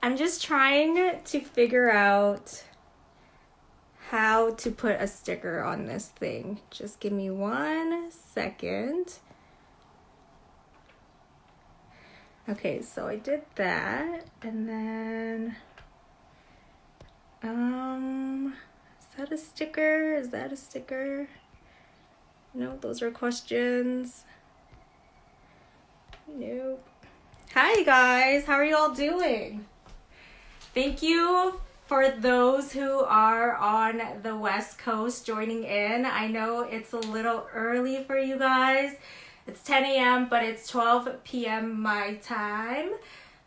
I'm just trying to figure out how to put a sticker on this thing. Just give me 1 second. Okay, so I did that, and then, is that a sticker? Is that a sticker? No, those are questions. Nope. Hi guys, how are you all doing? Thank you for those who are on the West Coast joining in. I know it's a little early for you guys. It's 10 a.m., but it's 12 p.m. my time.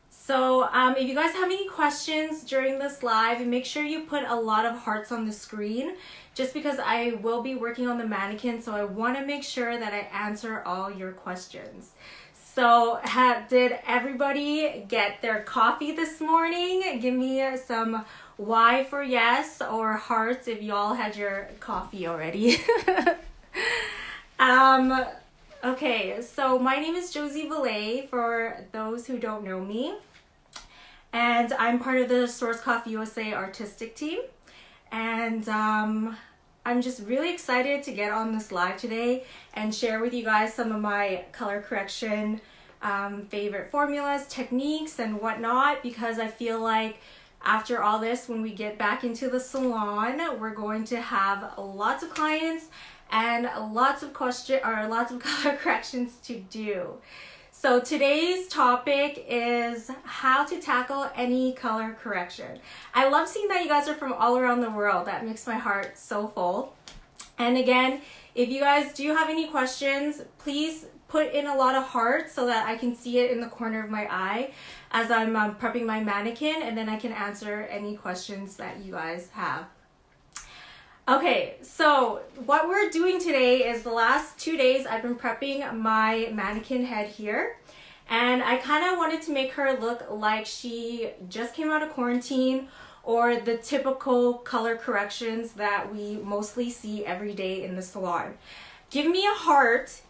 So if you guys have any questions during this live, make sure you put a lot of hearts on the screen, just because I will be working on the mannequin, so I want to make sure that I answer all your questions. So did everybody get their coffee this morning? Give me some Y for yes or hearts if y'all had your coffee already. Okay, so my name is Josie for those who don't know me. And I'm part of the Source Coffee USA artistic team. And I'm just really excited to get on this live today and share with you guys some of my color correction favorite formulas, techniques, and whatnot, because I feel like after all this, when we get back into the salon, we're going to have lots of clients and lots of color corrections to do. So today's topic is how to tackle any color correction. I love seeing that you guys are from all around the world. That makes my heart so full. And again, if you guys do have any questions, please put in a lot of hearts so that I can see it in the corner of my eye as I'm prepping my mannequin, and then I can answer any questions that you guys have. Okay, so what we're doing today is the last 2 days I've been prepping my mannequin head here, and I kind of wanted to make her look like she just came out of quarantine, or the typical color corrections that we mostly see every day in the salon. Give me a heart,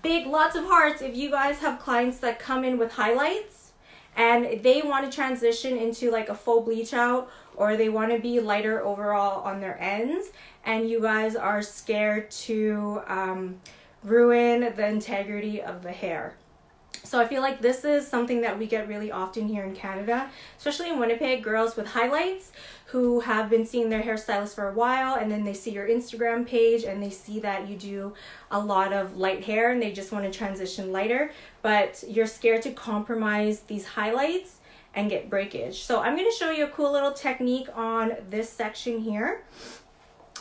lots of hearts if you guys have clients that come in with highlights and they want to transition into like a full bleach out, or they want to be lighter overall on their ends, and you guys are scared to ruin the integrity of the hair. So I feel like this is something that we get really often here in Canada, especially in Winnipeg, girls with highlights who have been seeing their hairstylist for a while, and then they see your Instagram page and they see that you do a lot of light hair and they just want to transition lighter, but you're scared to compromise these highlights and get breakage. So I'm going to show you a cool little technique on this section here.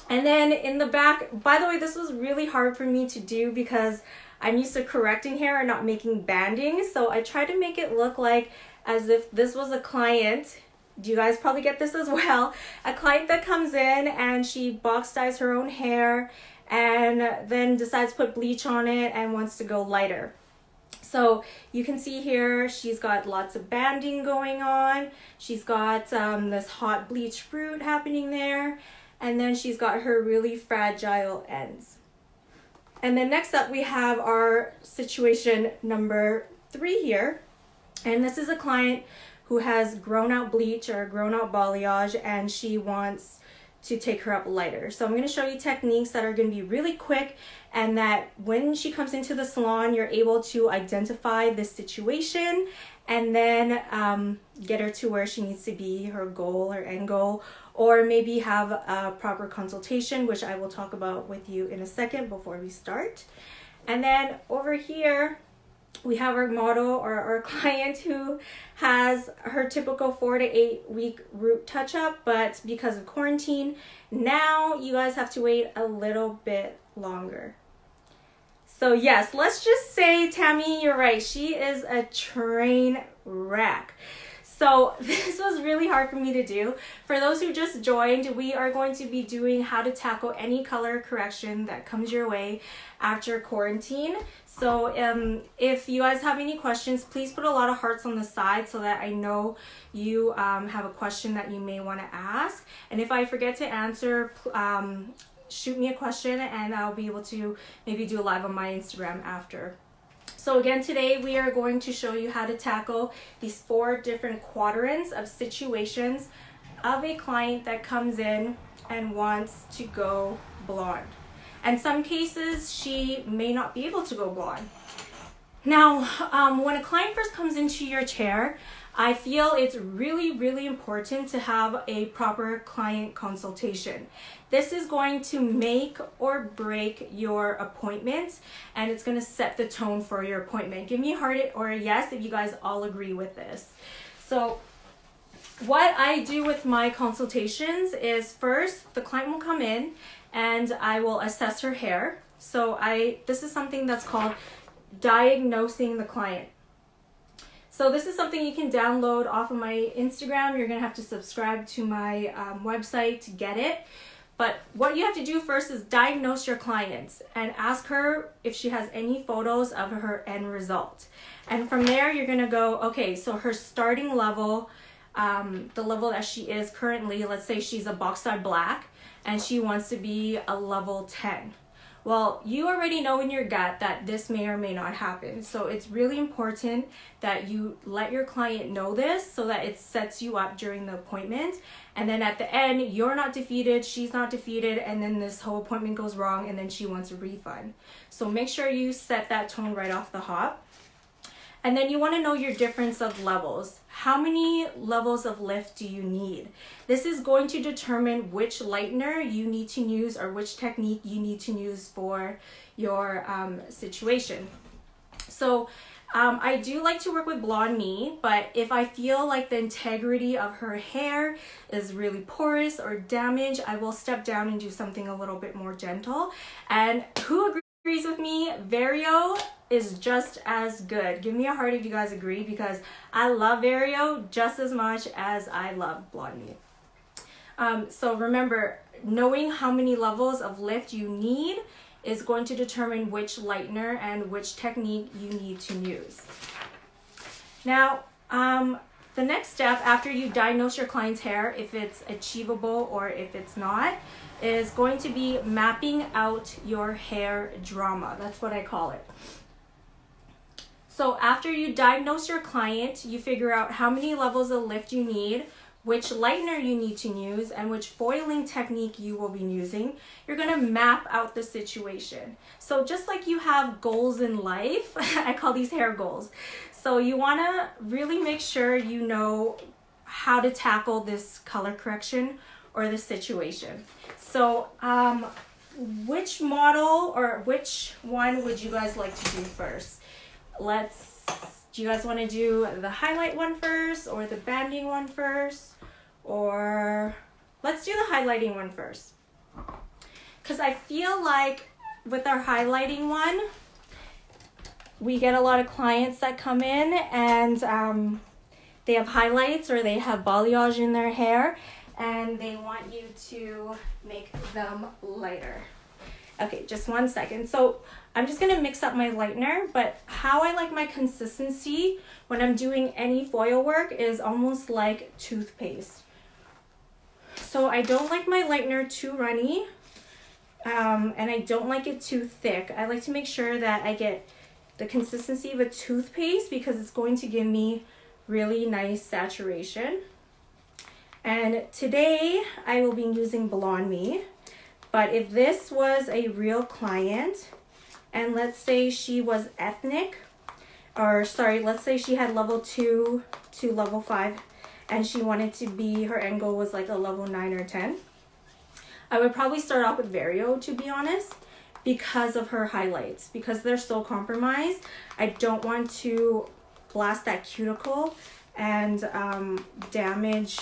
And then in the back, by the way, this was really hard for me to do because I'm used to correcting hair and not making banding. So I tried to make it look like as if this was a client. Do you guys probably get this as well? A client that comes in and she box dyes her own hair and then decides to put bleach on it and wants to go lighter. So you can see here, she's got lots of banding going on. She's got this hot bleach fruit happening there. And then she's got her really fragile ends. And then next up, we have our situation number 3 here. And this is a client who has grown out bleach or grown out balayage, and she wants to take her up lighter. So I'm going to show you techniques that are going to be really quick, and that when she comes into the salon, you're able to identify the situation and then get her to where she needs to be, her goal, her end goal, or maybe have a proper consultation, which I will talk about with you in a second before we start. And then over here, we have our model or our client who has her typical 4 to 8 week root touch-up, but because of quarantine, now you guys have to wait a little bit longer. So yes, let's just say, Tammy, you're right. She is a train wreck. So this was really hard for me to do. For those who just joined, we are going to be doing how to tackle any color correction that comes your way after quarantine. So if you guys have any questions, please put a lot of hearts on the side so that I know you have a question that you may want to ask. And if I forget to answer, shoot me a question and I'll be able to maybe do a live on my Instagram after. So again, today we are going to show you how to tackle these 4 different quadrants of situations of a client that comes in and wants to go blonde. And some cases she may not be able to go blonde. Now, when a client first comes into your chair, I feel it's really important to have a proper client consultation. This is going to make or break your appointment, and it's going to set the tone for your appointment. Give me a heart or a yes if you guys all agree with this. So what I do with my consultations is, first the client will come in and I will assess her hair. So this is something that's called diagnosing the client. So this is something you can download off of my Instagram. You're gonna have to subscribe to my website to get it. But what you have to do first is diagnose your client and ask her if she has any photos of her end result. And from there, you're gonna go, okay, so her starting level, the level that she is currently, let's say she's a box-side black and she wants to be a level 10. Well, you already know in your gut that this may or may not happen. So it's really important that you let your client know this so that it sets you up during the appointment. And then at the end, you're not defeated, she's not defeated, and then this whole appointment goes wrong and then she wants a refund. So make sure you set that tone right off the hop. And then you want to know your difference of levels. How many levels of lift do you need? This is going to determine which lightener you need to use or which technique you need to use for your situation. So I do like to work with Blonde Me, but if I feel like the integrity of her hair is really porous or damaged, I will step down and do something a little bit more gentle. And who agrees with me? Vario is just as good. Give me a heart if you guys agree, because I love Vario just as much as I love Blonde Me. So remember, knowing how many levels of lift you need is going to determine which lightener and which technique you need to use. Now, the next step after you diagnose your client's hair, if it's achievable or if it's not, is going to be mapping out your hair drama. That's what I call it. So after you diagnose your client, you figure out how many levels of lift you need, which lightener you need to use, and which foiling technique you will be using. You're gonna map out the situation. So just like you have goals in life, I call these hair goals. So you wanna really make sure you know how to tackle this color correction or this situation. So which model or which one would you guys like to do first? Do you guys want to do the highlight one first or the banding one first? Or let's do the highlighting one first. Because I feel like with our highlighting one, we get a lot of clients that come in and they have highlights or they have balayage in their hair and they want you to make them lighter. Okay, just one second. So I'm just gonna mix up my lightener, but how I like my consistency when I'm doing any foil work is almost like toothpaste. So I don't like my lightener too runny, and I don't like it too thick. I like to make sure that I get the consistency of a toothpaste because it's going to give me really nice saturation. And today I will be using Blonde Me. But if this was a real client, and let's say she was ethnic, or sorry, let's say she had level 2 to level 5, and she wanted to be, her end goal was like a level 9 or 10, I would probably start off with Vario, to be honest, because of her highlights, because they're so compromised. I don't want to blast that cuticle and damage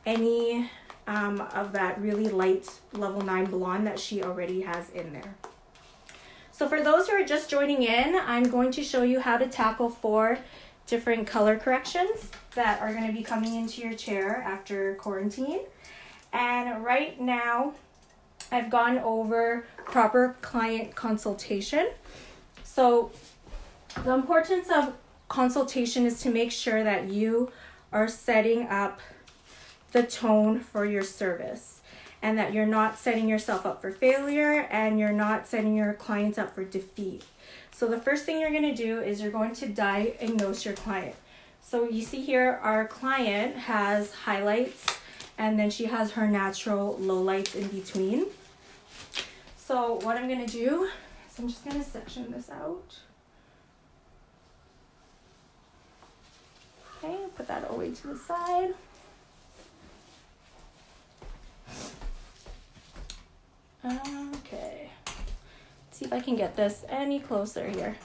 any of that really light level 9 blonde that she already has in there. So for those who are just joining in, I'm going to show you how to tackle 4 different color corrections that are going to be coming into your chair after quarantine. And right now I've gone over proper client consultation. So the importance of consultation is to make sure that you are setting up the tone for your service. and that you're not setting yourself up for failure and you're not setting your clients up for defeat. So the first thing you're going to do is you're going to diagnose your client. So you see here our client has highlights and then she has her natural lowlights in between. So what I'm going to do is I'm just going to section this out. Okay, put that all the way to the side. Okay, let's see if I can get this any closer here.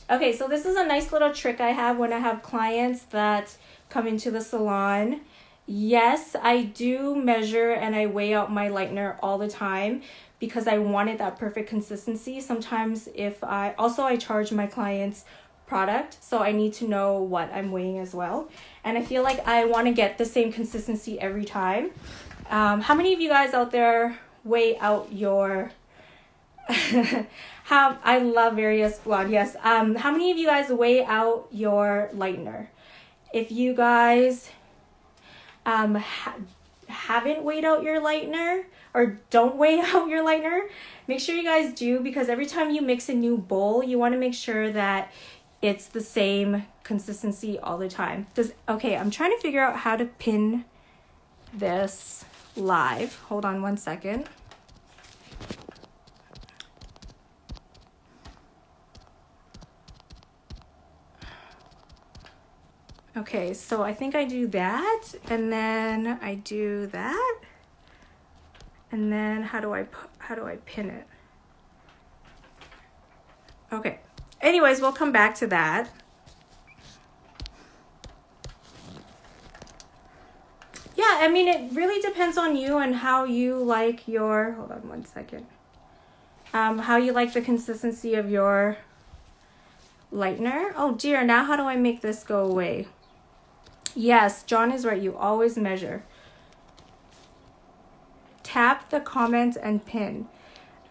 Okay, so this is a nice little trick I have when I have clients that come into the salon. Yes, I do measure and I weigh out my lightener all the time because I wanted that perfect consistency. Sometimes I charge my clients product, so I need to know what I'm weighing as well. And I feel like I want to get the same consistency every time. How many of you guys out there weigh out your I love various blonde, yes. How many of you guys weigh out your lightener? If you guys haven't weighed out your lightener or don't weigh out your lightener, make sure you guys do, because every time you mix a new bowl, you want to make sure that it's the same consistency all the time. Okay, I'm trying to figure out how to pin this live. Hold on one second. Okay, so I think I do that, and then I do that, and then how do I pin it? Okay. Anyways, we'll come back to that. Yeah, I mean, it really depends on you and how you like your, hold on one second, how you like the consistency of your lightener. Oh dear, now how do I make this go away? Yes, John is right, you always measure. Tap the comment and pin.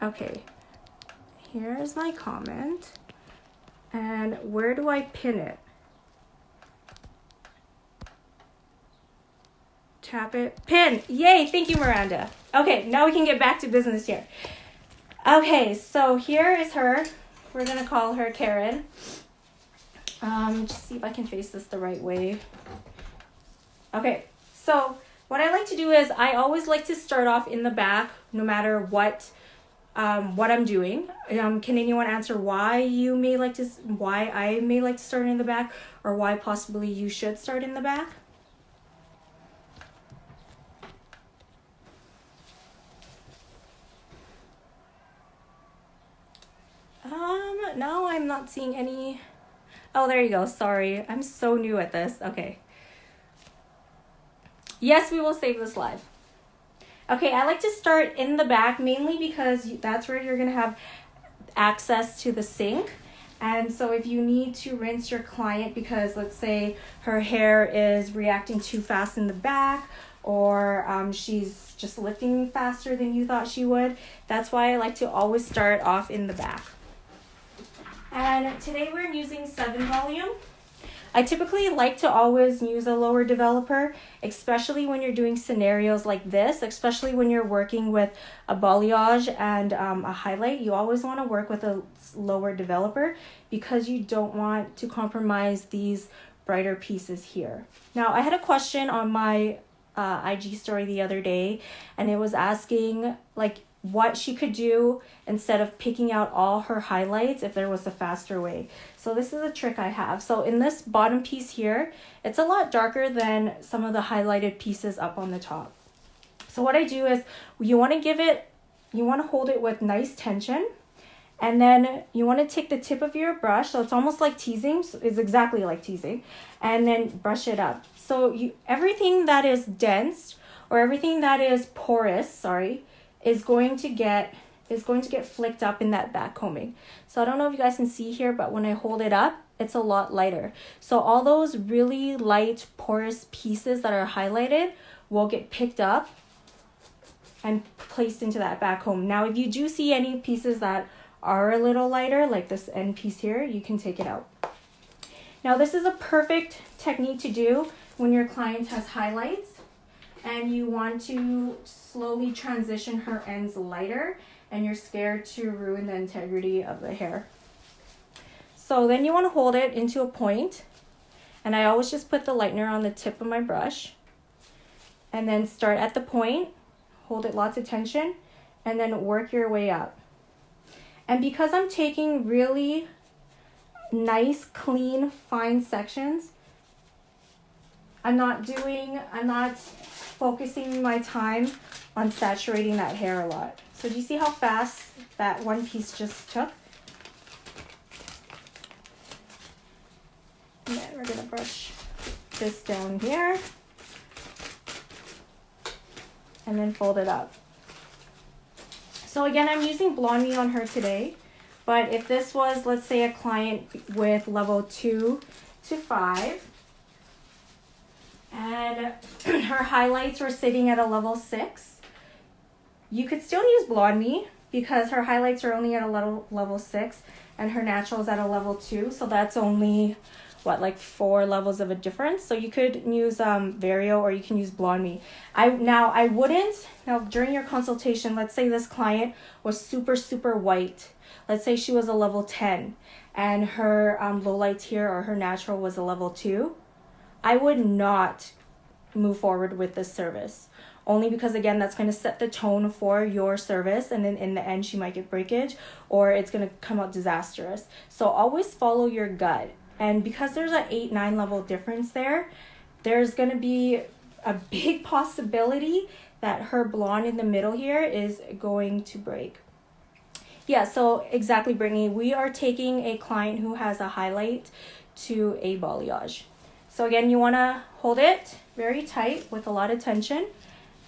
Okay, here's my comment. And where do I pin it? Tap it, pin. Yay, thank you, Miranda. Okay, now we can get back to business here. Okay, so here is her. We're gonna call her Karen. Just see if I can face this the right way. Okay, so what I like to do is I always like to start off in the back, no matter what I'm doing. Can anyone answer why I may like to start in the back, or why possibly you should start in the back? No, I'm not seeing any. Oh, there you go. Sorry, I'm so new at this. Okay. Yes, we will save this live. Okay, I like to start in the back mainly because that's where you're gonna have access to the sink. And so if you need to rinse your client because let's say her hair is reacting too fast in the back, or she's just lifting faster than you thought she would, that's why I like to always start off in the back. And today we're using 7 volume. I typically like to always use a lower developer, especially when you're doing scenarios like this, especially when you're working with a balayage and a highlight. You always want to work with a lower developer because you don't want to compromise these brighter pieces here. Now, I had a question on my IG story the other day, and it was asking like what she could do instead of picking out all her highlights if there was a faster way. So this is a trick I have. So in this bottom piece here, it's a lot darker than some of the highlighted pieces up on the top. So what I do is you want to hold it with nice tension, and then you want to take the tip of your brush, so it's almost like teasing, so it's exactly like teasing, and then brush it up. So everything that is dense or everything that is porous, is going to get flicked up in that back combing. So I don't know if you guys can see here, but when I hold it up, it's a lot lighter. So all those really light porous pieces that are highlighted will get picked up and placed into that back comb. Now, if you do see any pieces that are a little lighter, like this end piece here, you can take it out. Now, this is a perfect technique to do when your client has highlights. and you want to slowly transition her ends lighter, and you're scared to ruin the integrity of the hair. So then you want to hold it into a point, and I always just put the lightener on the tip of my brush, and then start at the point, hold it lots of tension, and then work your way up. And because I'm taking really nice, clean, fine sections, I'm not focusing my time on saturating that hair a lot. So do you see how fast that one piece just took? And then we're gonna brush this down here and then fold it up. So again, I'm using Blonde Me on her today, but if this was, let's say, a client with level 2 to 5, and her highlights were sitting at a level 6, you could still use Blonde Me because her highlights are only at a level 6 and her natural is at a level 2, so that's only what, like 4 levels of a difference. So you could use Vario, or you can use Blonde Me. Now during your consultation, let's say this client was super white. Let's say she was a level 10 and her low lights here, or her natural, was a level 2. I would not move forward with this service, only because, again, that's going to set the tone for your service, and then in the end she might get breakage, or it's going to come out disastrous. So always follow your gut. And because there's an 8-9 level difference there's going to be a big possibility that her blonde in the middle here is going to break. Yeah, so exactly, Brittany. We are taking a client who has a highlight to a balayage. So again, you want to hold it very tight with a lot of tension.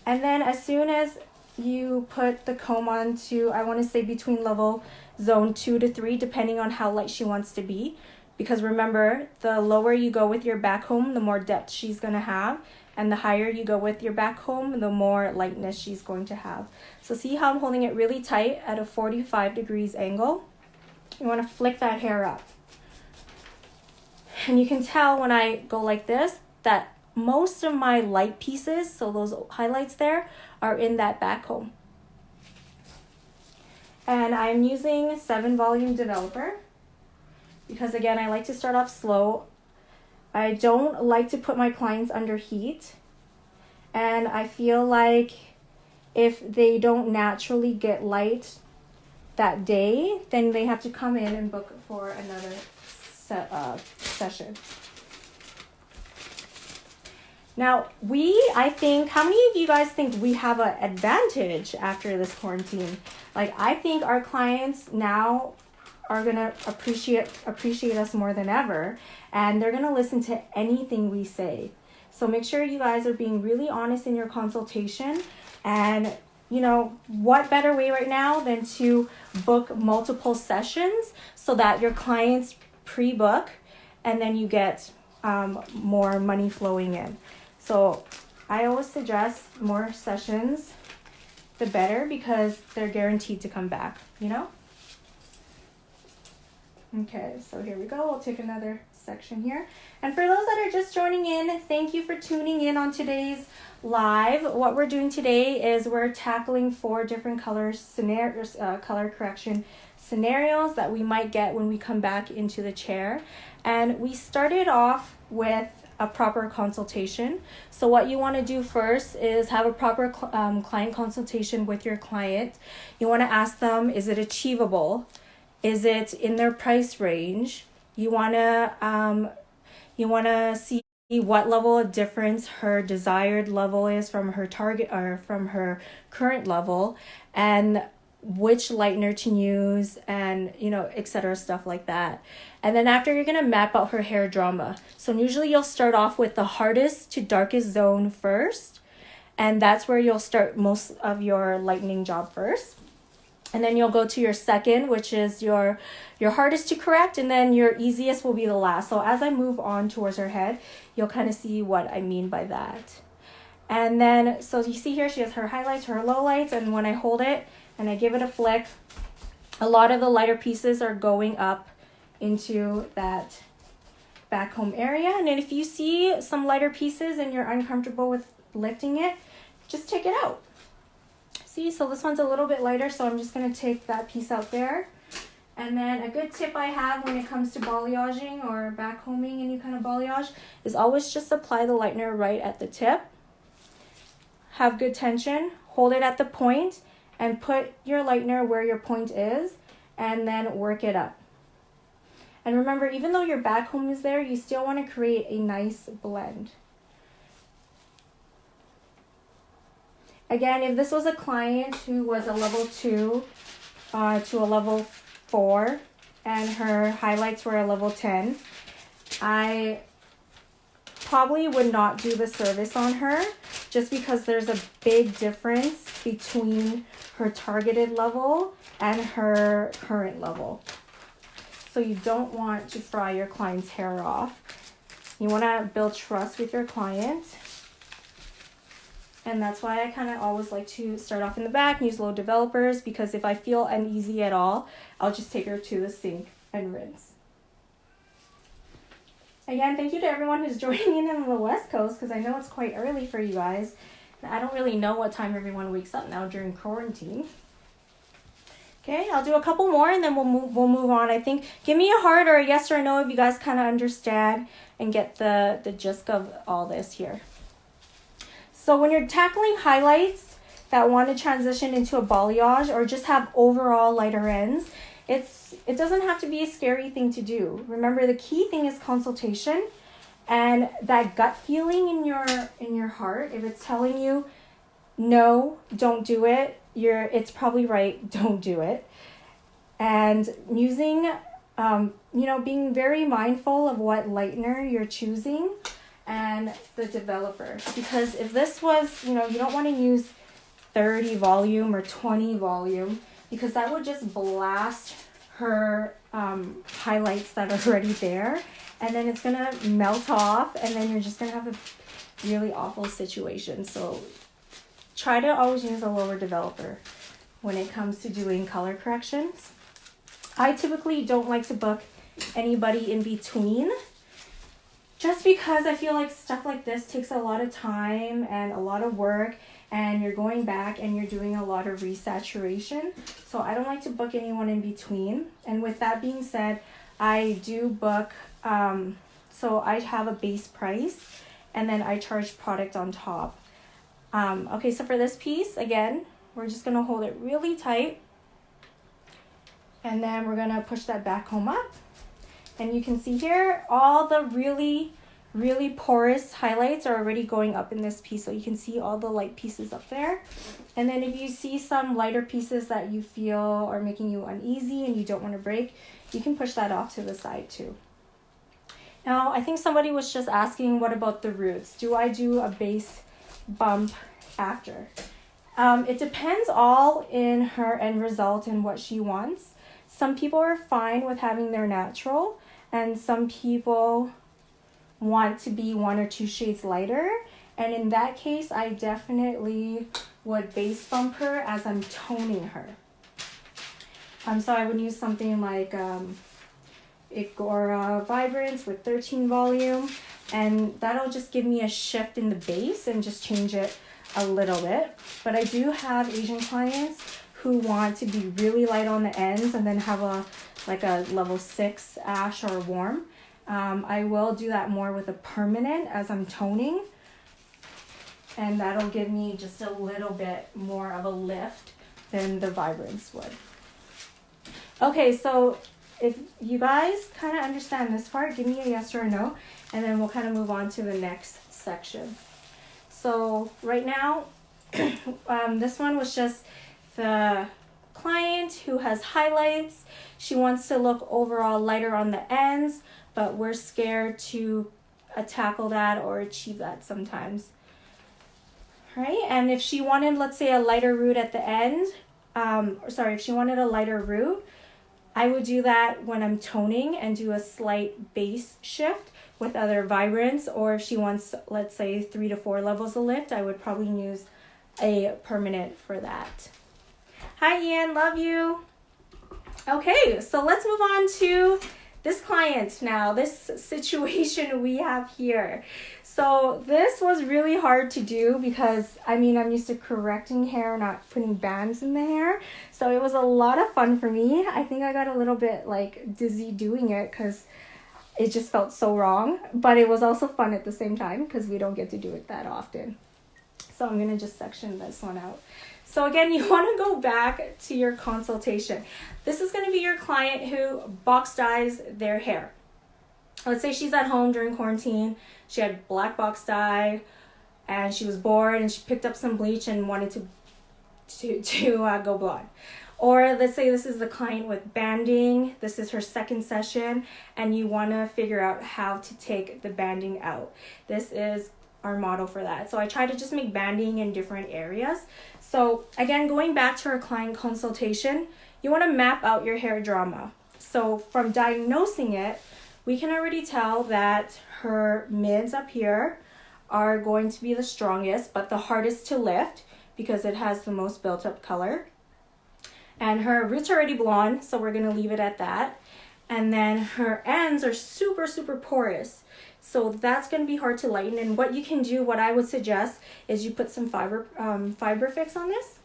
And then as soon as you put the comb on to, I want to say between level zone 2 to 3, depending on how light she wants to be. Because remember, the lower you go with your back comb, the more depth she's going to have. And the higher you go with your back comb, the more lightness she's going to have. So see how I'm holding it really tight at a 45 degrees angle? You want to flick that hair up. And you can tell when I go like this that most of my light pieces, so those highlights there, are in that back comb. And I'm using 7 volume developer because, again, I like to start off slow. I don't like to put my clients under heat, and I feel like if they don't naturally get light that day, then they have to come in and book for another session. Now, I think, how many of you guys think we have an advantage after this quarantine? Like, I think our clients now are going to appreciate us more than ever, and they're going to listen to anything we say. So make sure you guys are being really honest in your consultation, and you know, what better way right now than to book multiple sessions so that your clients pre-book and then you get more money flowing in. So I always suggest more sessions, the better, because they're guaranteed to come back, you know? Okay, so here we go. We'll take another section here. And for those that are just joining in, thank you for tuning in on today's live. What we're doing today is we're tackling 4 different color correction scenarios that we might get when we come back into the chair. And we started off with a proper consultation. So what you want to do first is have a proper client consultation with your client. You want to ask them, is it achievable? Is it in their price range? You want to see what level of difference her desired level is from her target or from her current level, and which lightener to use, and etc., stuff like that. And then after, you're going to map out her hair drama. So usually you'll start off with the hardest to darkest zone first, and that's where you'll start most of your lightening job first. And then you'll go to your second, which is your hardest to correct, and then your easiest will be the last. So as I move on towards her head, you'll kind of see what I mean by that. And then, so you see here, she has her highlights, her lowlights, and when I hold it and I give it a flick, a lot of the lighter pieces are going up into that back home area. And then if you see some lighter pieces and you're uncomfortable with lifting it, just take it out. See, so this one's a little bit lighter, so I'm just going to take that piece out there. And then a good tip I have when it comes to balayaging or backcombing any kind of balayage is always just apply the lightener right at the tip. Have good tension, hold it at the point, and put your lightener where your point is, and then work it up. And remember, even though your backcomb is there, you still want to create a nice blend. Again, if this was a client who was a level 2 to a level 4 and her highlights were a level 10, I probably would not do the service on her just because there's a big difference between her targeted level and her current level. So you don't want to fry your client's hair off. You want to build trust with your client. And that's why I kind of always like to start off in the back and use low developers, because if I feel uneasy at all, I'll just take her to the sink and rinse. Again, thank you to everyone who's joining in on the West Coast, because I know it's quite early for you guys. I don't really know what time everyone wakes up now during quarantine. Okay, I'll do a couple more and then we'll move on. I think give me a heart or a yes or a no if you guys kind of understand and get the gist of all this here. So when you're tackling highlights that want to transition into a balayage or just have overall lighter ends, it doesn't have to be a scary thing to do. Remember, the key thing is consultation and that gut feeling in your heart. If it's telling you no, don't do it, it's probably right, don't do it. And using being very mindful of what lightener you're choosing and the developer, because if this was, you don't want to use 30 volume or 20 volume, because that would just blast her highlights that are already there, and then it's gonna melt off, and then you're just gonna have a really awful situation. So try to always use a lower developer when it comes to doing color corrections. I typically don't like to book anybody in between, just because I feel like stuff like this takes a lot of time and a lot of work, and you're going back and you're doing a lot of resaturation. So I don't like to book anyone in between. And with that being said, I do book, so I have a base price and then I charge product on top. Okay, so for this piece, again, we're just gonna hold it really tight, and then we're gonna push that back home up. And you can see here, all the really, really porous highlights are already going up in this piece. So you can see all the light pieces up there. And then if you see some lighter pieces that you feel are making you uneasy and you don't want to break, you can push that off to the side too. Now, I think somebody was just asking, what about the roots? Do I do a base bump after? It depends all in her end result and what she wants. Some people are fine with having their natural, and some people want to be 1 or 2 shades lighter. And in that case, I definitely would base bump her as I'm toning her. So I would use something like Igora Vibrance with 13 volume, and that'll just give me a shift in the base and just change it a little bit. But I do have Asian clients who want to be really light on the ends and then have a level 6 ash or warm. I will do that more with a permanent as I'm toning, and that'll give me just a little bit more of a lift than the Vibrance would. Okay, so if you guys kind of understand this part, give me a yes or a no, and then we'll kind of move on to the next section. So right now, this one was just the client who has highlights. She wants to look overall lighter on the ends, but we're scared to tackle that or achieve that sometimes. Right? And if she wanted, let's say, a lighter root at the end, if she wanted a lighter root, I would do that when I'm toning and do a slight base shift with other Vibrance. Or if she wants, let's say, 3 to 4 levels of lift, I would probably use a permanent for that. Hi, Ian. Love you. Okay, so let's move on to this client now, this situation we have here. So this was really hard to do because, I mean, I'm used to correcting hair, not putting bands in the hair. So it was a lot of fun for me. I think I got a little bit like dizzy doing it because it just felt so wrong. But it was also fun at the same time because we don't get to do it that often. So I'm going to just section this one out. So again, you want to go back to your consultation. This is going to be your client who box dyes their hair. Let's say she's at home during quarantine. She had black box dye and she was bored and she picked up some bleach and wanted to go blonde. Or let's say this is the client with banding. This is her second session and you want to figure out how to take the banding out. This is our model for that. So I try to just make banding in different areas. So again, going back to our client consultation, you want to map out your hair drama. So from diagnosing it, we can already tell that her mids up here are going to be the strongest, but the hardest to lift because it has the most built up color. And her roots are already blonde, so we're gonna leave it at that. And then her ends are super, super porous. So that's gonna be hard to lighten. And what you can do, what I would suggest, is you put some fiber fix on this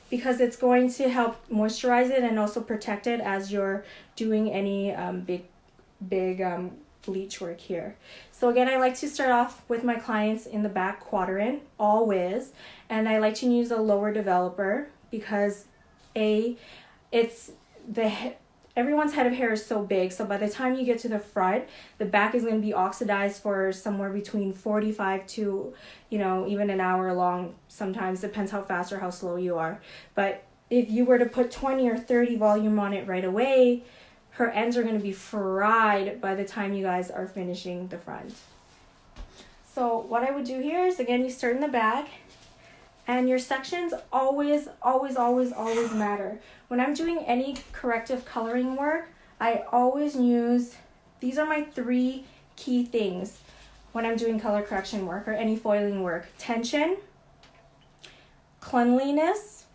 because it's going to help moisturize it and also protect it as you're doing any big bleach work here. So again, I like to start off with my clients in the back quadrant, all whiz, and I like to use a lower developer because everyone's head of hair is so big, so by the time you get to the front, the back is going to be oxidized for somewhere between 45 to even an hour long. Sometimes depends how fast or how slow you are. But if you were to put 20 or 30 volume on it right away, her ends are going to be fried by the time you guys are finishing the front. So what I would do here is, again, you start in the back, and your sections always matter. When I'm doing any corrective coloring work, I always use, these are my 3 key things when I'm doing color correction work or any foiling work: tension, cleanliness,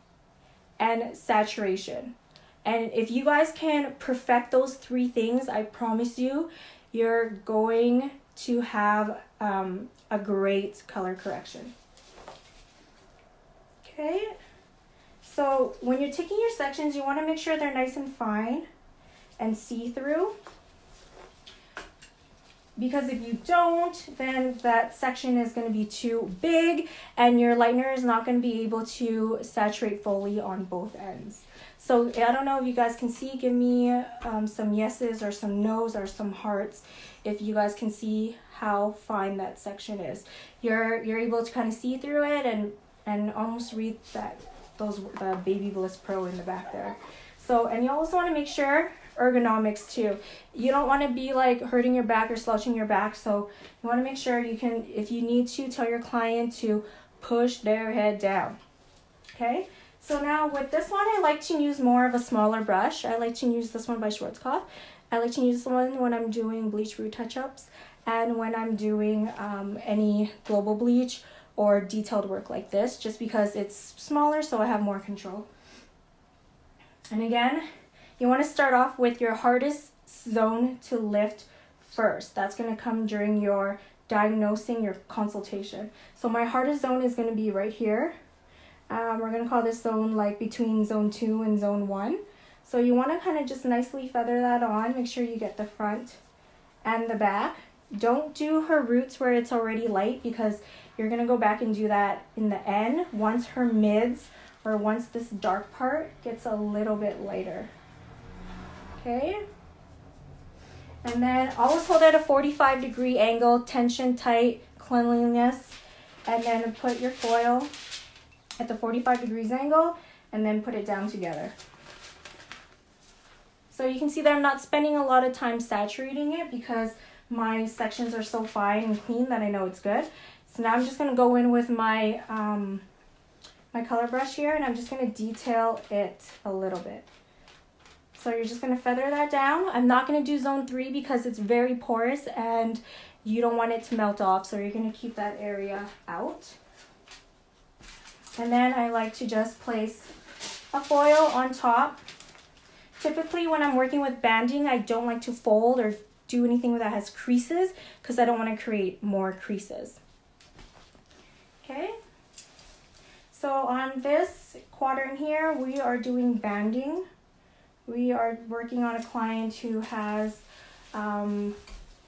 and saturation. And if you guys can perfect those 3 things, I promise you, you're going to have a great color correction. Okay, so when you're taking your sections, you want to make sure they're nice and fine and see-through. Because if you don't, then that section is going to be too big and your lightener is not going to be able to saturate fully on both ends. So I don't know if you guys can see, give me some yeses or some nos or some hearts if you guys can see how fine that section is. You're able to kind of see through it and almost read the Baby Bliss Pro in the back there. So, and you also want to make sure ergonomics too. You don't want to be like hurting your back or slouching your back, so you want to make sure you can, if you need to, tell your client to push their head down. Okay, so now with this one, I like to use more of a smaller brush. I like to use this one by Schwarzkopf. I like to use this one when I'm doing bleach root touch-ups and when I'm doing any global bleach or detailed work like this, just because it's smaller, so I have more control. And again, you want to start off with your hardest zone to lift first. That's going to come during your diagnosing, your consultation. So my hardest zone is going to be right here. We're going to call this zone like between zone 2 and zone 1. So you want to kind of just nicely feather that on. Make sure you get the front and the back. Don't do her roots where it's already light because you're going to go back and do that in the end once her mids or once this dark part gets a little bit lighter. Okay, and then always hold at a 45-degree angle, tension tight, cleanliness, and then put your foil at the 45 degrees angle and then put it down together. So you can see that I'm not spending a lot of time saturating it because my sections are so fine and clean that I know it's good. So now I'm just going to go in with my my color brush here and I'm just going to detail it a little bit. So you're just going to feather that down. I'm not going to do zone 3 because it's very porous and you don't want it to melt off, so you're going to keep that area out. And then I like to just place a foil on top. Typically when I'm working with banding, I don't like to fold or do anything that has creases because I don't want to create more creases. Okay, so on this quadrant here, we are doing banding. We are working on a client who has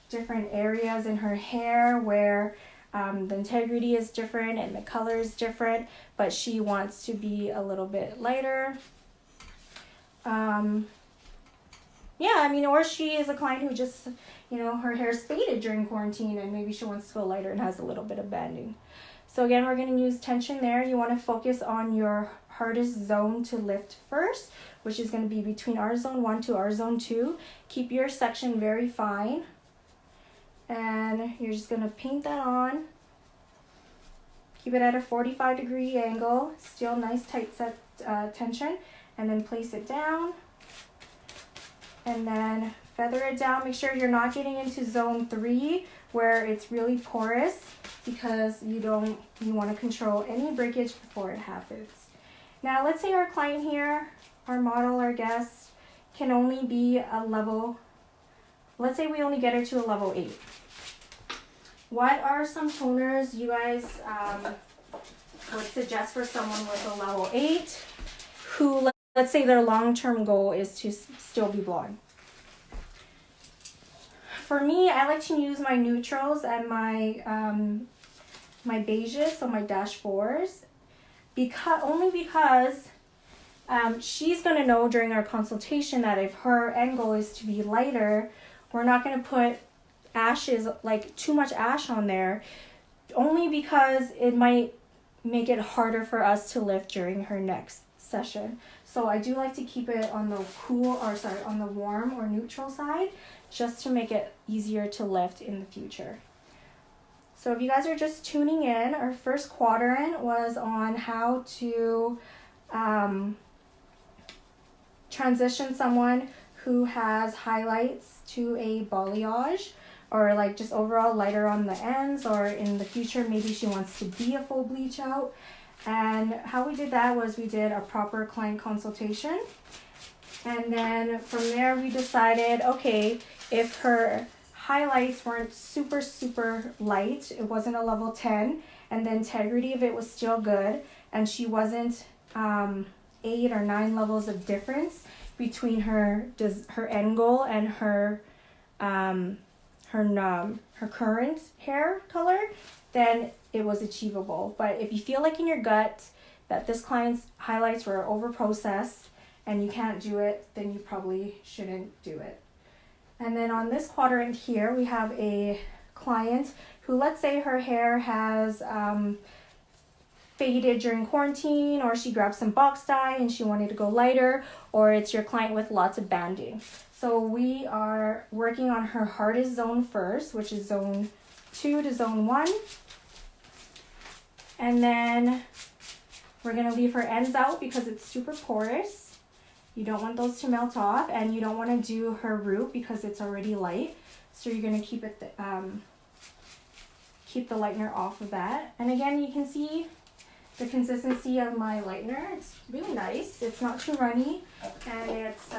different areas in her hair where the integrity is different and the color is different, but she wants to be a little bit lighter. Yeah, I mean, or she is a client who just, you know, her hair's faded during quarantine and maybe she wants to go lighter and has a little bit of banding. So again, we're going to use tension there. You want to focus on your hardest zone to lift first, which is going to be between our zone 1 to our zone 2. Keep your section very fine. And you're just going to paint that on. Keep it at a 45-degree angle. Still nice tight set tension. And then place it down. And then feather it down. Make sure you're not getting into zone 3 where it's really porous, because you want to control any breakage before it happens. Now let's say our client here, our model, our guest, can only be a level, let's say we only get her to a level 8. What are some toners you guys would suggest for someone with a level 8 who, let's say their long-term goal is to still be blonde? For me, I like to use my neutrals and my my beiges, so my -4s, only because she's going to know during our consultation that if her end goal is to be lighter, we're not going to put ashes, like too much ash on there, only because it might make it harder for us to lift during her next session. So I do like to keep it on the on the warm or neutral side, just to make it easier to lift in the future. So if you guys are just tuning in, our first quadrant was on how to transition someone who has highlights to a balayage, or like just overall lighter on the ends, or in the future maybe she wants to be a full bleach out. And how we did that was we did a proper client consultation, and then from there we decided, okay, if her highlights weren't super light, it wasn't a level 10, and the integrity of it was still good, and she wasn't 8 or 9 levels of difference between her end goal and her current hair color, then it was achievable. But if you feel like in your gut that this client's highlights were over processed and you can't do it, then you probably shouldn't do it. And then on this quadrant here, we have a client who, let's say her hair has faded during quarantine, or she grabbed some box dye and she wanted to go lighter, or it's your client with lots of banding. So we are working on her hardest zone first, which is zone 2 to zone 1. And then we're going to leave her ends out because it's super porous. You don't want those to melt off, and you don't want to do her root because it's already light. So you're going to keep it keep the lightener off of that. And again, you can see the consistency of my lightener. It's really nice. It's not too runny, and it's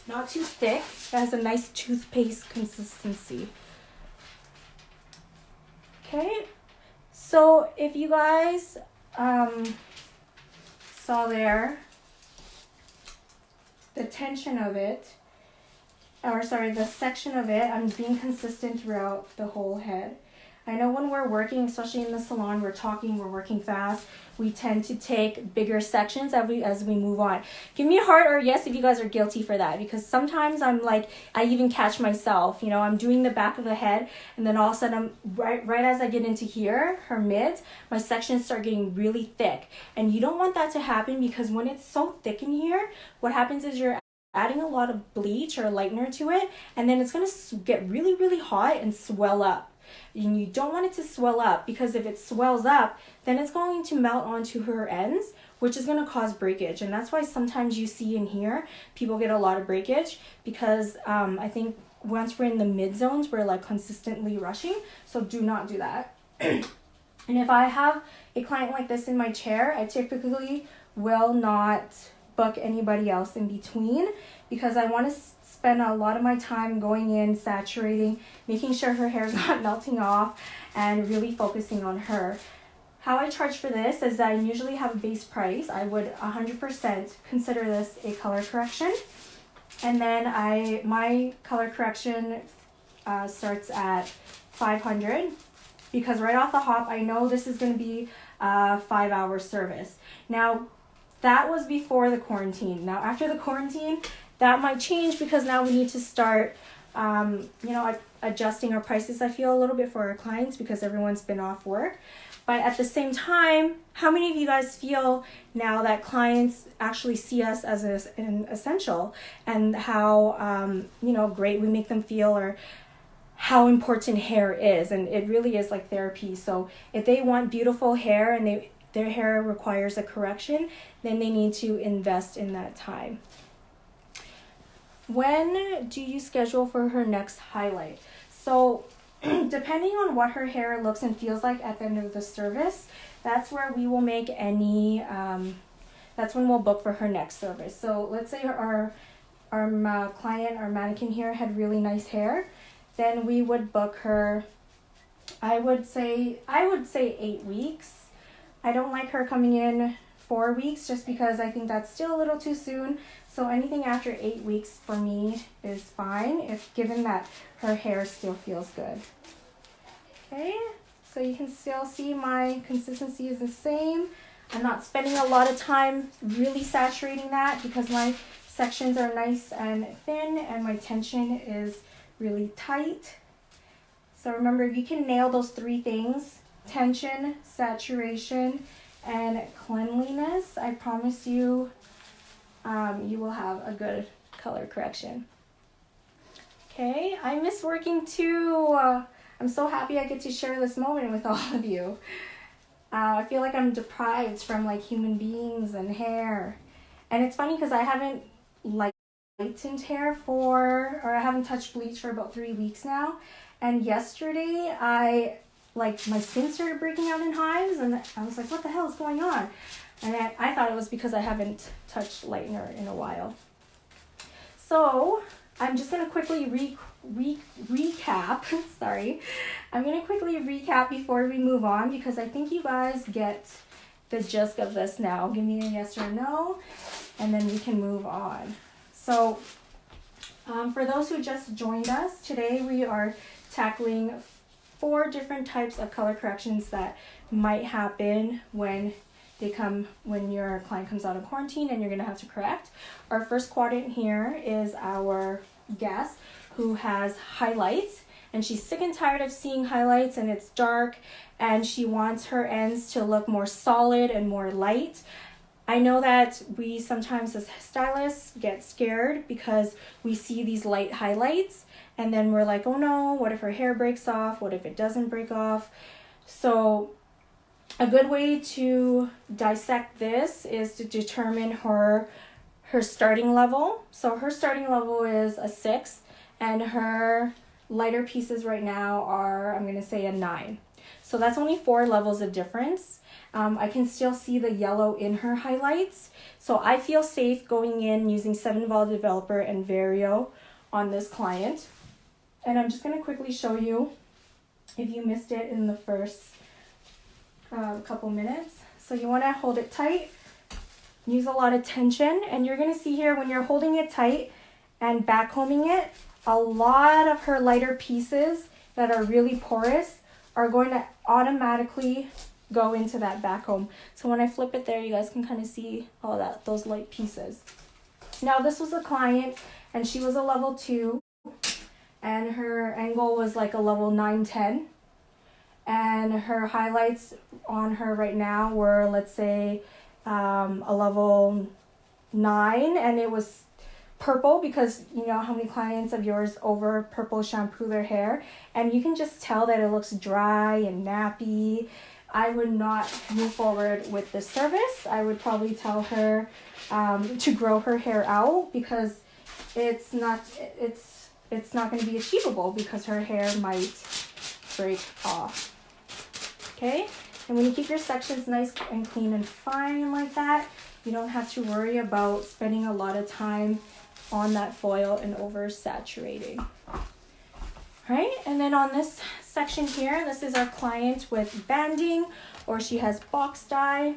not too thick. It has a nice toothpaste consistency. Okay, so if you guys saw there, the tension of it, or sorry, the section of it, I'm being consistent throughout the whole head. I know when we're working, especially in the salon, we're working fast. We tend to take bigger sections as we move on. Give me a heart or yes if you guys are guilty for that, because sometimes I'm like, I even catch myself, you know, I'm doing the back of the head, and then all of a sudden, right as I get into here, her mids, my sections start getting really thick. And you don't want that to happen, because when it's so thick in here, what happens is you're adding a lot of bleach or lightener to it, and then it's going to get really hot and swell up. And you don't want it to swell up, because if it swells up, then it's going to melt onto her ends, which is going to cause breakage. And that's why sometimes you see in here people get a lot of breakage, because I think once we're in the mid zones, we're like consistently rushing. So do not do that. And if I have a client like this in my chair, I typically will not book anybody else in between, because I want to spend a lot of my time going in, saturating, making sure her hair is not melting off, and really focusing on her. How I charge for this is that I usually have a base price. I would 100% consider this a color correction. And then my color correction starts at $500, because right off the hop, I know this is going to be a 5-hour service. Now, that was before the quarantine. Now, after the quarantine, that might change, because now we need to start, adjusting our prices, I feel, a little bit for our clients, because everyone's been off work. But at the same time, how many of you guys feel now that clients actually see us as an essential, and how, great we make them feel, or how important hair is? And it really is like therapy. So if they want beautiful hair and their hair requires a correction, then they need to invest in that time. When do you schedule for her next highlight? So depending on what her hair looks and feels like at the end of the service, that's where we will make any, that's when we'll book for her next service. So let's say our client, our mannequin here, had really nice hair, then we would book her, I would say 8 weeks. I don't like her coming in 4 weeks, just because I think that's still a little too soon. So anything after 8 weeks for me is fine, if given that her hair still feels good. Okay, so you can still see my consistency is the same. I'm not spending a lot of time really saturating that, because my sections are nice and thin and my tension is really tight. So remember, if you can nail those 3 things, tension, saturation, and cleanliness, I promise you, you will have a good color correction. Okay, I miss working too. I'm so happy I get to share this moment with all of you. I feel like I'm deprived from like human beings and hair. And it's funny, because I haven't lightened hair I haven't touched bleach for about 3 weeks now. And yesterday my skin started breaking out in hives, and I was like, what the hell is going on? And I thought it was because I haven't touched lightener in a while. So I'm just going to quickly recap. Sorry. I'm going to quickly recap before we move on, because I think you guys get the gist of this now. Give me a yes or no, and then we can move on. So for those who just joined us, today we are tackling 4 different types of color corrections that might happen when your client comes out of quarantine and you're going to have to correct. Our first quadrant here is our guest who has highlights, and she's sick and tired of seeing highlights and it's dark, and she wants her ends to look more solid and more light. I know that we sometimes as stylists get scared because we see these light highlights, and then we're like, oh no, what if her hair breaks off? What if it doesn't break off? So a good way to dissect this is to determine her starting level. So her starting level is a 6, and her lighter pieces right now are, I'm going to say, a 9. So that's only 4 levels of difference. I can still see the yellow in her highlights. So I feel safe going in using 7 Vol Developer and Vario on this client. And I'm just going to quickly show you if you missed it in the first couple minutes. So you want to hold it tight, use a lot of tension, and you're going to see here when you're holding it tight and backcombing it, a lot of her lighter pieces that are really porous are going to automatically go into that back comb. So when I flip it there, you guys can kind of see all that, those light pieces. Now this was a client and she was a level 2 and her angle was like a level 9-10. And her highlights on her right now were, let's say, a level 9, and it was purple because you know how many clients of yours over purple shampoo their hair, and you can just tell that it looks dry and nappy. I would not move forward with this service. I would probably tell her to grow her hair out because it's not going to be achievable because her hair might break off. Okay, and when you keep your sections nice and clean and fine like that, you don't have to worry about spending a lot of time on that foil and oversaturating. Right, and then on this section here, this is our client with banding, or she has box dye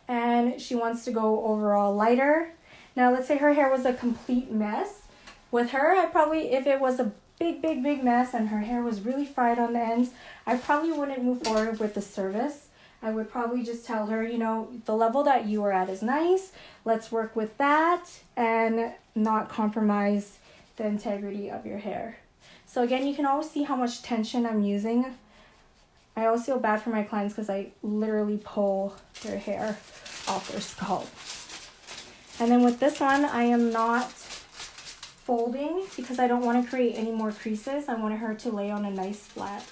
and she wants to go overall lighter. Now let's say her hair was a complete mess. With her, I probably, if it was a big mess and her hair was really fried on the ends, I probably wouldn't move forward with the service. I would probably just tell her, you know, the level that you are at is nice. Let's work with that and not compromise the integrity of your hair. So again, you can always see how much tension I'm using. I always feel bad for my clients because I literally pull their hair off their scalp. And then with this one, I am not folding because I don't want to create any more creases. I want her to lay on a nice flat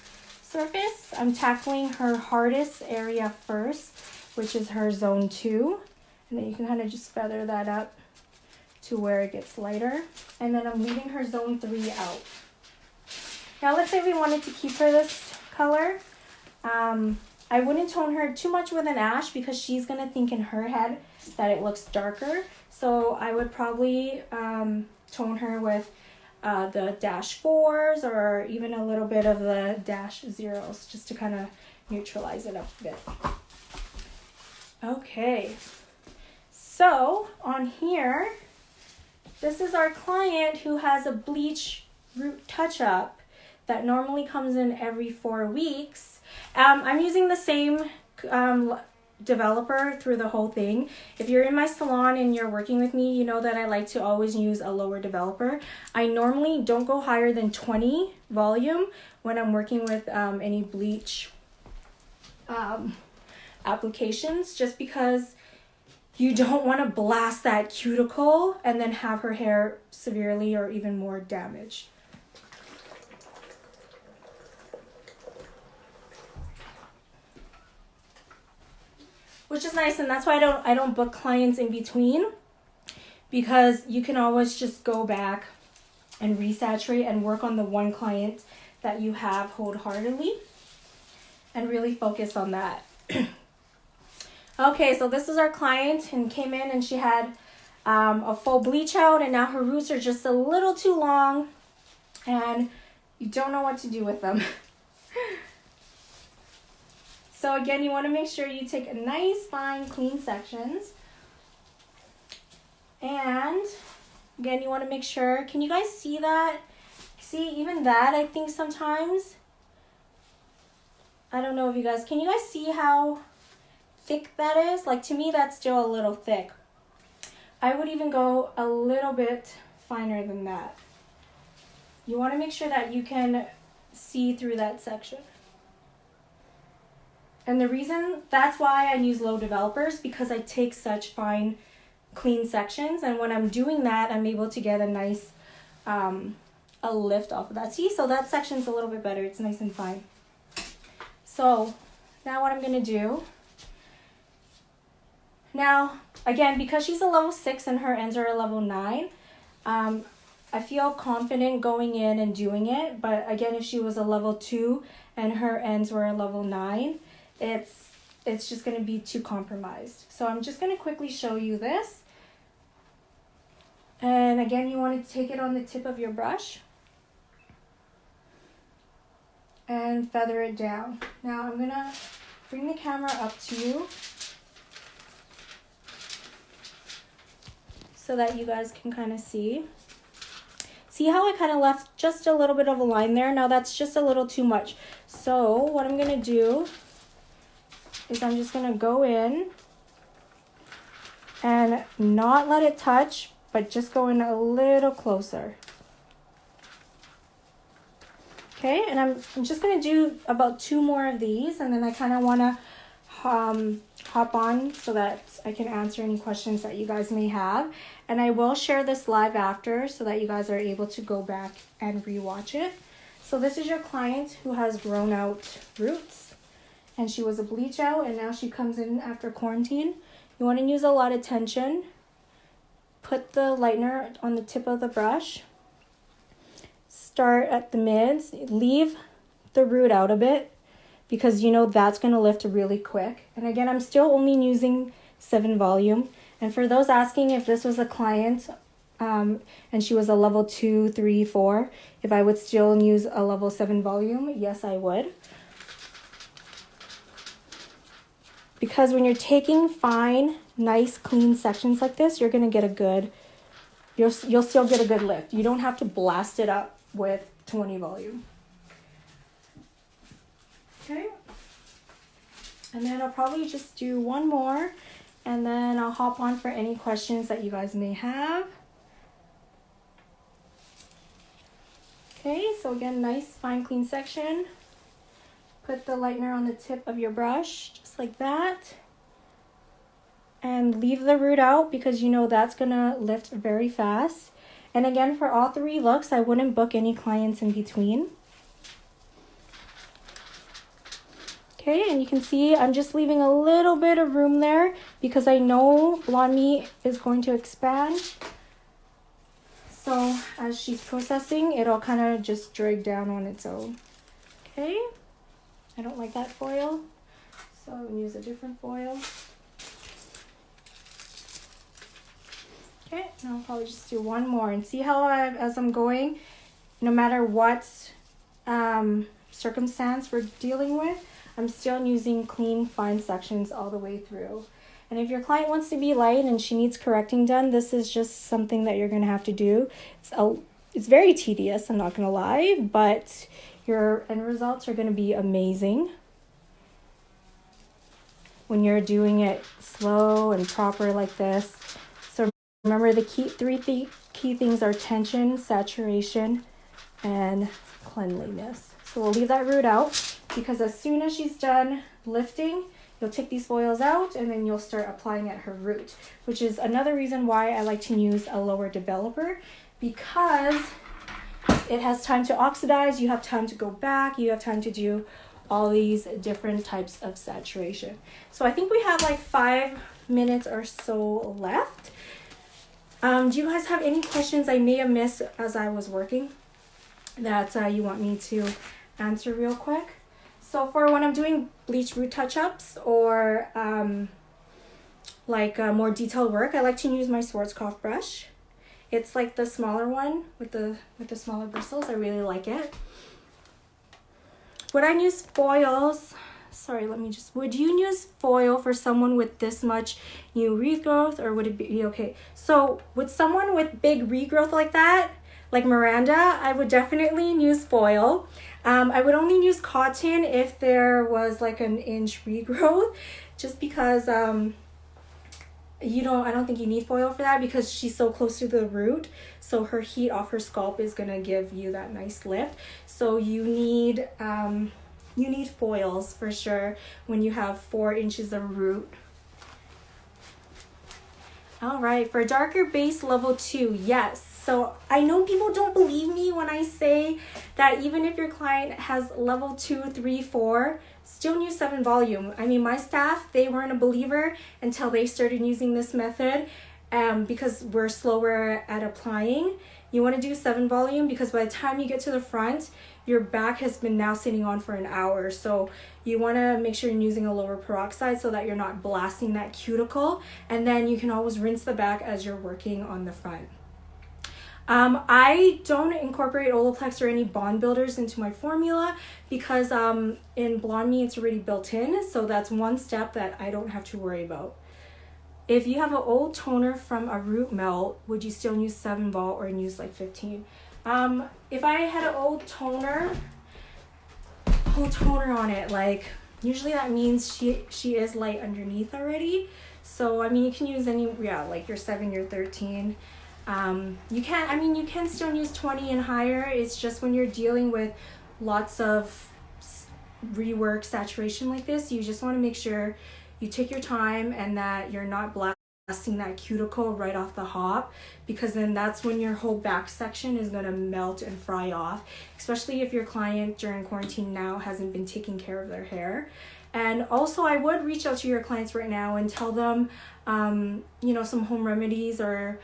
surface. I'm tackling her hardest area first, which is her zone 2. And then you can kind of just feather that up to where it gets lighter. And then I'm leaving her zone 3 out. Now let's say we wanted to keep her this color. I wouldn't tone her too much with an ash because she's going to think in her head that it looks darker. So I would probably tone her with the -4s or even a little bit of the -0s just to kind of neutralize it up a bit. Okay, so on here, this is our client who has a bleach root touch-up that normally comes in every 4 weeks. I'm using the same developer through the whole thing. If you're in my salon and you're working with me, you know that I like to always use a lower developer. I normally don't go higher than 20 volume when I'm working with any bleach applications, just because you don't want to blast that cuticle and then have her hair severely or even more damaged. Which is nice, and that's why I don't book clients in between, because you can always just go back and resaturate and work on the one client that you have wholeheartedly and really focus on that. Okay, so this is our client and came in and she had a full bleach out, and now her roots are just a little too long and you don't know what to do with them. So again, you want to make sure you take a nice, fine, clean sections. And again, you want to make sure, can you guys see that? See, even that, I think sometimes, I don't know if you guys, can you guys see how thick that is? Like, to me, that's still a little thick. I would even go a little bit finer than that. You want to make sure that you can see through that section. And the reason, that's why I use low developers, because I take such fine, clean sections. And when I'm doing that, I'm able to get a nice, a lift off of that. See, so that section's a little bit better. It's nice and fine. So now what I'm going to do, now, again, because she's a level 6 and her ends are a level 9, I feel confident going in and doing it. But again, if she was a level 2 and her ends were a level 9, it's just going to be too compromised. So I'm just going to quickly show you this. And again, you want to take it on the tip of your brush and feather it down. Now I'm going to bring the camera up to you so that you guys can kind of see. See how I kind of left just a little bit of a line there? Now that's just a little too much. So what I'm going to do is I'm just going to go in and not let it touch, but just go in a little closer. Okay, and I'm just going to do about 2 more of these, and then I kind of want to hop on so that I can answer any questions that you guys may have. And I will share this live after so that you guys are able to go back and rewatch it. So this is your client who has grown out roots. And she was a bleach out, and now she comes in after quarantine. You want to use a lot of tension. Put the lightener on the tip of the brush. Start at the mids. Leave the root out a bit because you know that's going to lift really quick. And again, I'm still only using 7 volume. And for those asking if this was a client and she was a level 2, 3, 4, if I would still use a level 7 volume, yes, I would. Because when you're taking fine, nice, clean sections like this, you're going to get a good, you'll still get a good lift. You don't have to blast it up with 20 volume. Okay. And then I'll probably just do one more, and then I'll hop on for any questions that you guys may have. Okay, so again, nice, fine, clean section. Put the lightener on the tip of your brush, just like that. And leave the root out because you know that's gonna lift very fast. And again, for all 3 looks, I wouldn't book any clients in between. Okay, and you can see I'm just leaving a little bit of room there because I know blonde meat is going to expand. So as she's processing, it'll kind of just drag down on its own. Okay, I don't like that foil, so I'm gonna use a different foil. Okay, now I'll probably just do one more and see how as I'm going, no matter what circumstance we're dealing with, I'm still using clean, fine sections all the way through. And if your client wants to be light and she needs correcting done, this is just something that you're going to have to do. It's very tedious, I'm not going to lie, but your end results are going to be amazing when you're doing it slow and proper like this. So remember, the three key things are tension, saturation, and cleanliness. So we'll leave that root out because as soon as she's done lifting, you'll take these foils out and then you'll start applying at her root, which is another reason why I like to use a lower developer, because it has time to oxidize, you have time to go back, you have time to do all these different types of saturation. So I think we have like 5 minutes or so left. Do you guys have any questions I may have missed as I was working that you want me to answer real quick? So for when I'm doing bleach root touch-ups or more detailed work, I like to use my Schwarzkopf brush. It's like the smaller one with the smaller bristles. I really like it. Would I use foils? Sorry, would you use foil for someone with this much new regrowth, or would it be okay? So with someone with big regrowth like that, like Miranda, I would definitely use foil. I would only use cotton if there was like an inch regrowth, just because I don't think you need foil for that because she's so close to the root. So her heat off her scalp is gonna give you that nice lift. So you need foils for sure when you have 4 inches of root. All right, for darker base level 2, yes. So I know people don't believe me when I say that even if your client has level 2, 3, 4, still use 7 volume. I mean, my staff, they weren't a believer until they started using this method because we're slower at applying. You want to do 7 volume because by the time you get to the front, your back has been now sitting on for an hour. So you want to make sure you're using a lower peroxide so that you're not blasting that cuticle. And then you can always rinse the back as you're working on the front. I don't incorporate Olaplex or any bond builders into my formula because in Blonde Me it's already built in, so that's one step that I don't have to worry about. If you have an old toner from a root melt, would you still use 7 vol or use like 15? If I had an old toner on it, like usually that means she is light underneath already. So I mean you can use like your 7, your 13. You can still use 20 and higher. It's just when you're dealing with lots of rework saturation like this, you just want to make sure you take your time and that you're not blasting that cuticle right off the hop, because then that's when your whole back section is going to melt and fry off, especially if your client during quarantine now hasn't been taking care of their hair. And also I would reach out to your clients right now and tell them, some home remedies or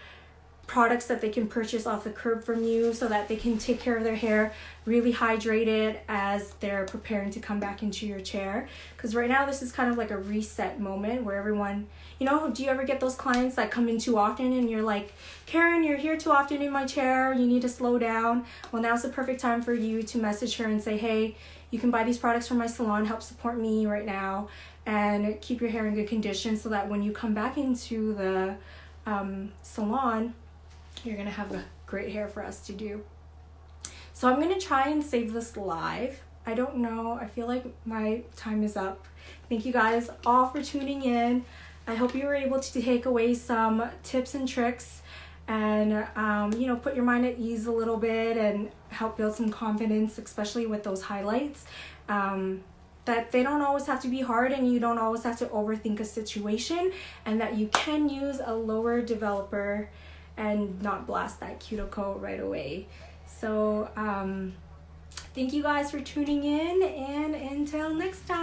products that they can purchase off the curb from you so that they can take care of their hair, really hydrated as they're preparing to come back into your chair. Because right now this is kind of like a reset moment where everyone, you know, do you ever get those clients that come in too often and you're like, Karen, you're here too often in my chair, you need to slow down? Well, now's the perfect time for you to message her and say, hey, you can buy these products from my salon, help support me right now and keep your hair in good condition so that when you come back into the salon, you're gonna have a great hair for us to do. So I'm gonna try and save this live. I don't know, I feel like my time is up. Thank you guys all for tuning in. I hope you were able to take away some tips and tricks and you know, put your mind at ease a little bit and help build some confidence, especially with those highlights. That they don't always have to be hard and you don't always have to overthink a situation, and that you can use a lower developer and not blast that cuticle right away. So thank you guys for tuning in, and until next time.